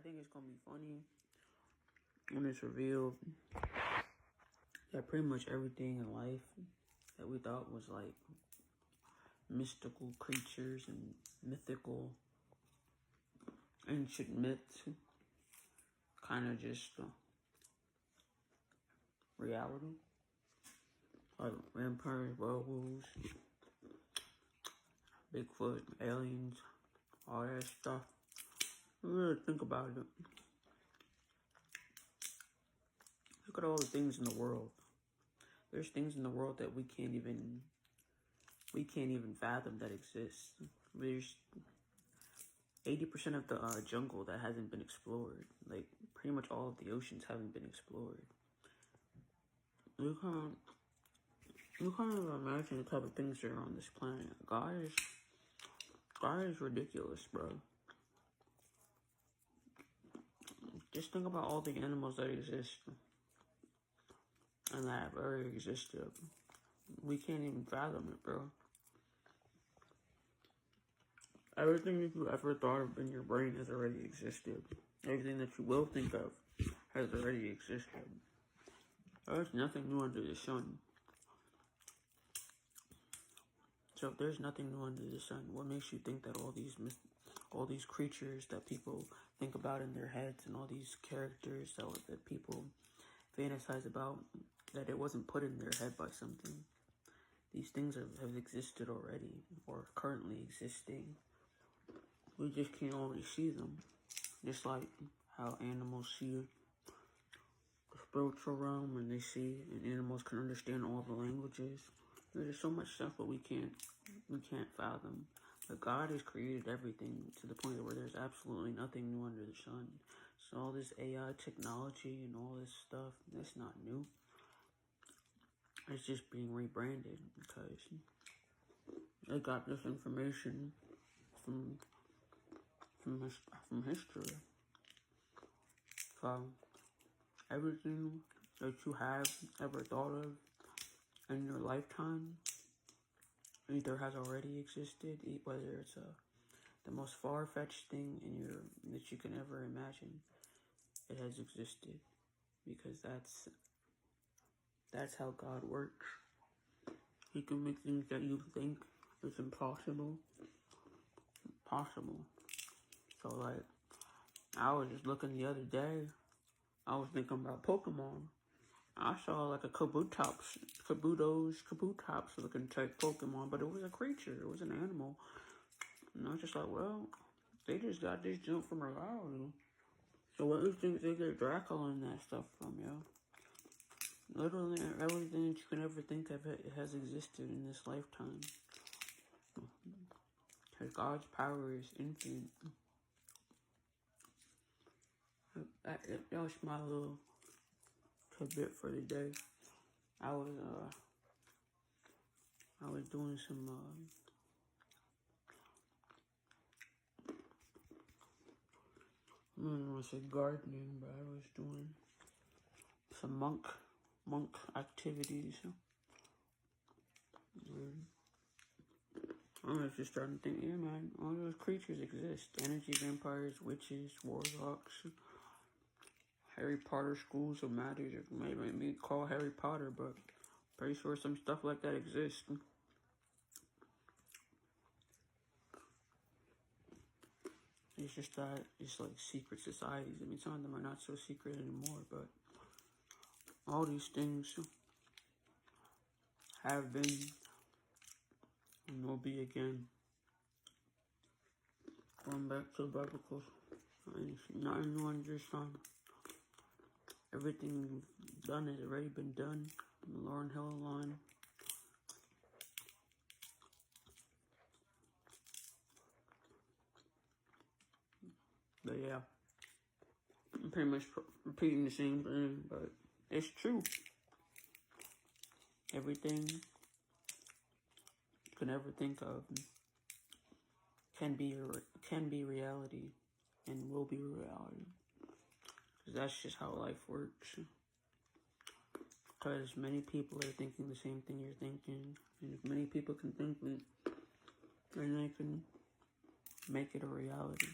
think it's gonna be funny when it's revealed that pretty much everything in life that we thought was like mystical creatures and mythical ancient myths kind of just reality. Like vampires, werewolves, Bigfoot, aliens, all that stuff. You really think about it. Look at all the things in the world. There's things in the world that we can't even fathom that exist. There's 80% of the jungle that hasn't been explored. Like pretty much all of the oceans haven't been explored. You can't imagine the type of things that are on this planet. God is ridiculous, bro. Just think about all the animals that exist and that have already existed. We can't even fathom it, bro. Everything that you ever thought of in your brain has already existed. Everything that you will think of has already existed. There's nothing new under the sun. So if there's nothing new under the sun, what makes you think that all these creatures that people think about in their heads and all these characters that people fantasize about, that it wasn't put in their head by something? These things have existed already or are currently existing. We just can't always see them. Just like how animals see the spiritual realm and and animals can understand all the languages. There's so much stuff that we can't fathom. But God has created everything to the point where there's absolutely nothing new under the sun. So all this AI technology and all this stuff, that's not new. It's just being rebranded because they got this information from history. So everything that you have ever thought of in your lifetime either has already existed, whether it's the most far-fetched thing that you can ever imagine. It has existed because that's how God works. He can make things that you think is impossible possible. So like, I was just looking the other day. I was thinking about Pokemon. I saw like a Kabutops looking type Pokemon, but it was a creature. It was an animal. And I was just like, well, they just got this jump from reality. So what do you think they get Dracula and that stuff from, yo? Literally everything that you can ever think of it has existed in this lifetime. Because God's power is infinite. That was my little tidbit for the day. I was doing some I don't want to say gardening, but I was doing some monk activities. I was just starting to think, yeah, man, all those creatures exist. Energy vampires, witches, warlocks, Harry Potter schools of magic. Maybe call Harry Potter, but pretty sure some stuff like that exists. It's just that it's like secret societies. I mean, some of them are not so secret anymore, but all these things have been and will be again. Going back to the biblical, not new under the sun. Everything you've done has already been done. The Lauren Hill line. But yeah, I'm pretty much repeating the same thing, but it's true. Everything you can ever think of can be reality and will be reality. Because that's just how life works. Because many people are thinking the same thing you're thinking, and if many people can think it, then they can make it a reality.